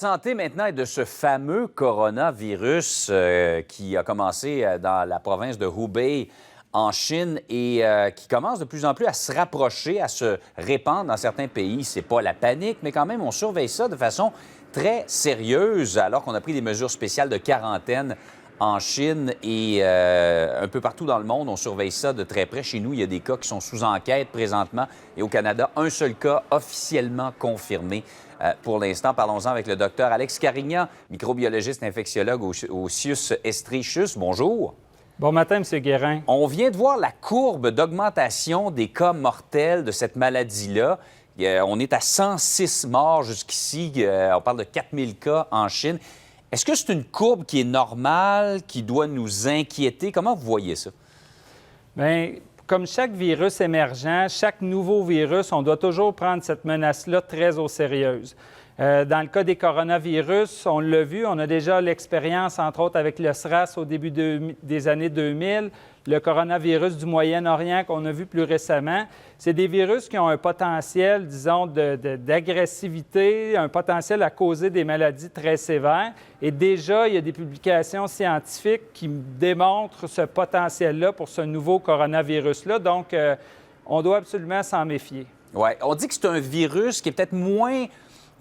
Santé maintenant est de ce fameux coronavirus qui a commencé dans la province de Hubei en Chine et qui commence de plus en plus à se rapprocher, à se répandre dans certains pays. C'est pas la panique, mais quand même, on surveille ça de façon très sérieuse alors qu'on a pris des mesures spéciales de quarantaine en Chine et un peu partout dans le monde. On surveille ça de très près. Chez nous, il y a des cas qui sont sous enquête présentement et au Canada, un seul cas officiellement confirmé. Pour l'instant, parlons-en avec le docteur Alex Carignan, microbiologiste infectiologue au CIUS Estrie-CHUS. Bonjour. Bon matin, M. Guérin. On vient de voir la courbe d'augmentation des cas mortels de cette maladie-là. On est à 106 morts jusqu'ici. On parle de 4000 cas en Chine. Est-ce que c'est une courbe qui est normale, qui doit nous inquiéter? Comment vous voyez ça? Bien, comme chaque virus émergent, chaque nouveau virus, on doit toujours prendre cette menace-là très au sérieux. Dans le cas des coronavirus, on l'a vu, on a déjà l'expérience, entre autres, avec le SRAS au début des années 2000, le coronavirus du Moyen-Orient qu'on a vu plus récemment. C'est des virus qui ont un potentiel, disons, d'agressivité, un potentiel à causer des maladies très sévères. Et déjà, il y a des publications scientifiques qui démontrent ce potentiel-là pour ce nouveau coronavirus-là. Donc, on doit absolument s'en méfier. Oui, on dit que c'est un virus qui est peut-être moins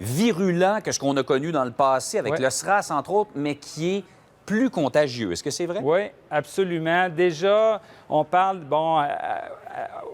virulent que ce qu'on a connu dans le passé avec le SRAS, entre autres, mais qui est plus contagieux. Est-ce que c'est vrai? Oui, absolument. Déjà, on parle,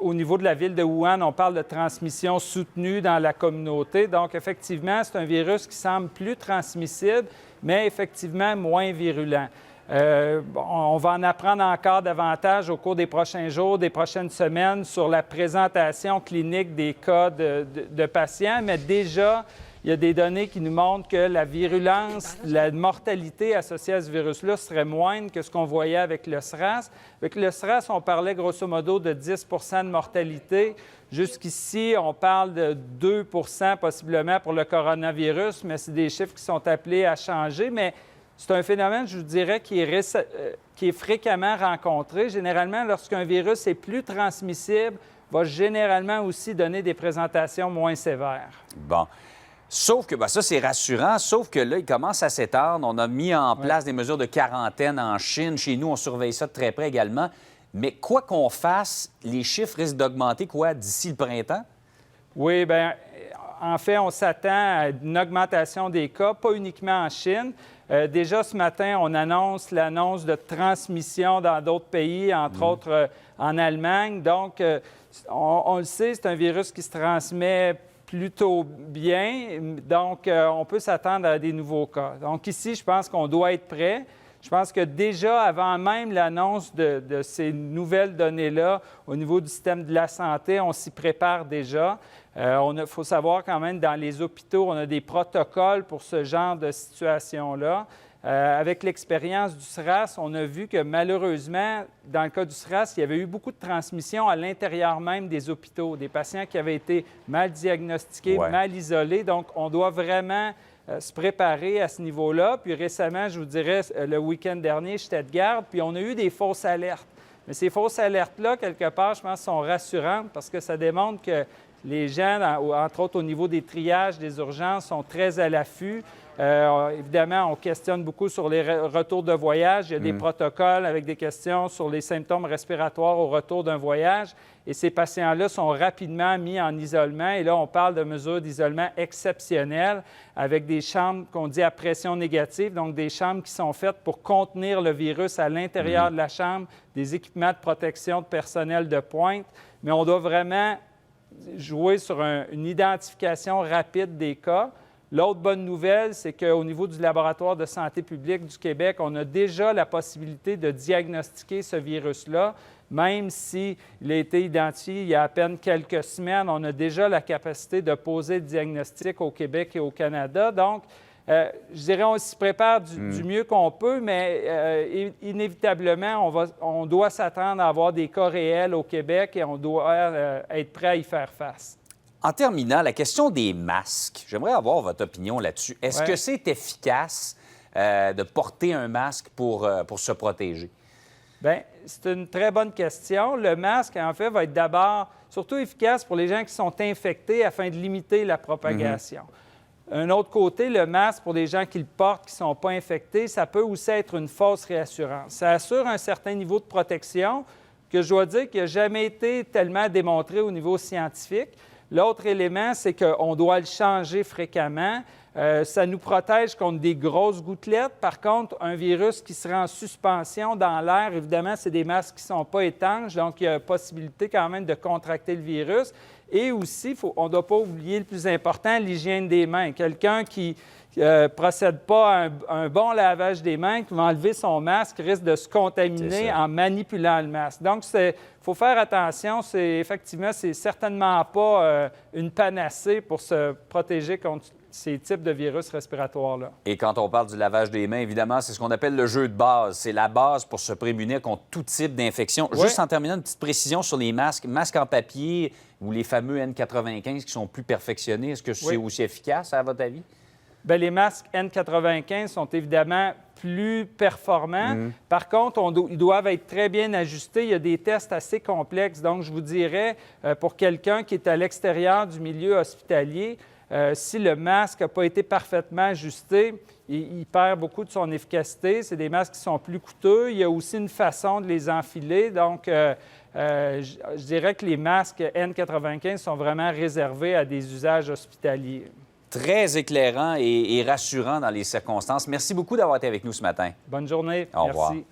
au niveau de la ville de Wuhan, on parle de transmission soutenue dans la communauté. Donc, effectivement, c'est un virus qui semble plus transmissible, mais effectivement moins virulent. On va en apprendre encore davantage au cours des prochains jours, des prochaines semaines sur la présentation clinique des cas de patients, mais déjà, il y a des données qui nous montrent que la virulence, la mortalité associée à ce virus-là serait moindre que ce qu'on voyait avec le SRAS. Avec le SRAS, on parlait grosso modo de 10 de mortalité. Jusqu'ici, on parle de 2 possiblement pour le coronavirus, mais c'est des chiffres qui sont appelés à changer. Mais c'est un phénomène, je vous dirais, qui est fréquemment rencontré. Généralement, lorsqu'un virus est plus transmissible, va généralement aussi donner des présentations moins sévères. Bon. Sauf que, ça, c'est rassurant, sauf que là, il commence à s'étendre. On a mis en place des mesures de quarantaine en Chine. Chez nous, on surveille ça de très près également. Mais quoi qu'on fasse, les chiffres risquent d'augmenter, d'ici le printemps? Oui, bien, en fait, on s'attend à une augmentation des cas, pas uniquement en Chine. Déjà, ce matin, on annonce l'annonce de transmission dans d'autres pays, entre autres en Allemagne. Donc, on le sait, c'est un virus qui se transmet plutôt bien. Donc, on peut s'attendre à des nouveaux cas. Donc, ici, je pense qu'on doit être prêt. Je pense que déjà, avant même l'annonce de ces nouvelles données-là, au niveau du système de la santé, on s'y prépare déjà. Il faut savoir quand même, dans les hôpitaux, on a des protocoles pour ce genre de situation-là. Avec l'expérience du SRAS, on a vu que malheureusement, dans le cas du SRAS, il y avait eu beaucoup de transmission à l'intérieur même des hôpitaux, des patients qui avaient été mal diagnostiqués, mal isolés. Donc, on doit vraiment se préparer à ce niveau-là. Puis récemment, je vous dirais, le week-end dernier, j'étais de garde, puis on a eu des fausses alertes. Mais ces fausses alertes-là, quelque part, je pense, sont rassurantes parce que ça démontre que les gens, entre autres au niveau des triages, des urgences, sont très à l'affût. Évidemment, on questionne beaucoup sur les retours de voyage. Il y a des protocoles avec des questions sur les symptômes respiratoires au retour d'un voyage. Et ces patients-là sont rapidement mis en isolement. Et là, on parle de mesures d'isolement exceptionnelles avec des chambres qu'on dit à pression négative, donc des chambres qui sont faites pour contenir le virus à l'intérieur de la chambre, des équipements de protection de personnel de pointe. Mais on doit vraiment jouer sur une identification rapide des cas. L'autre bonne nouvelle, c'est qu'au niveau du laboratoire de santé publique du Québec, on a déjà la possibilité de diagnostiquer ce virus-là. Même s'il a été identifié il y a à peine quelques semaines, on a déjà la capacité de poser le diagnostic au Québec et au Canada. Donc, je dirais on s'y prépare du mieux qu'on peut, mais inévitablement, on doit s'attendre à avoir des cas réels au Québec et on doit être prêt à y faire face. En terminant, la question des masques, j'aimerais avoir votre opinion là-dessus. Est-ce que c'est efficace de porter un masque pour se protéger? Bien, c'est une très bonne question. Le masque, en fait, va être d'abord surtout efficace pour les gens qui sont infectés afin de limiter la propagation. Un autre côté, le masque, pour des gens qui le portent, qui ne sont pas infectés, ça peut aussi être une fausse réassurance. Ça assure un certain niveau de protection que je dois dire qui n'a jamais été tellement démontré au niveau scientifique. L'autre élément, c'est qu'on doit le changer fréquemment. Ça nous protège contre des grosses gouttelettes. Par contre, un virus qui serait en suspension dans l'air, évidemment, c'est des masques qui ne sont pas étanches, donc il y a possibilité quand même de contracter le virus. Et aussi, on ne doit pas oublier le plus important, l'hygiène des mains. Quelqu'un qui ne procède pas à un bon lavage des mains, qui va enlever son masque, risque de se contaminer en manipulant le masque. Donc, il faut faire attention. Effectivement, c'est certainement pas une panacée pour se protéger contre ces types de virus respiratoires-là. Et quand on parle du lavage des mains, évidemment, c'est ce qu'on appelle le jeu de base. C'est la base pour se prémunir contre tout type d'infection. Oui. Juste en terminant, une petite précision sur les masques. Masques en papier ou les fameux N95 qui sont plus perfectionnés, est-ce que c'est aussi efficace, à votre avis? Bien, les masques N95 sont évidemment plus performants. Par contre, ils doivent être très bien ajustés. Il y a des tests assez complexes. Donc, je vous dirais, pour quelqu'un qui est à l'extérieur du milieu hospitalier, si le masque n'a pas été parfaitement ajusté, il perd beaucoup de son efficacité. C'est des masques qui sont plus coûteux. Il y a aussi une façon de les enfiler. Donc, je dirais que les masques N95 sont vraiment réservés à des usages hospitaliers. Très éclairant et rassurant dans les circonstances. Merci beaucoup d'avoir été avec nous ce matin. Bonne journée. Au revoir. Merci.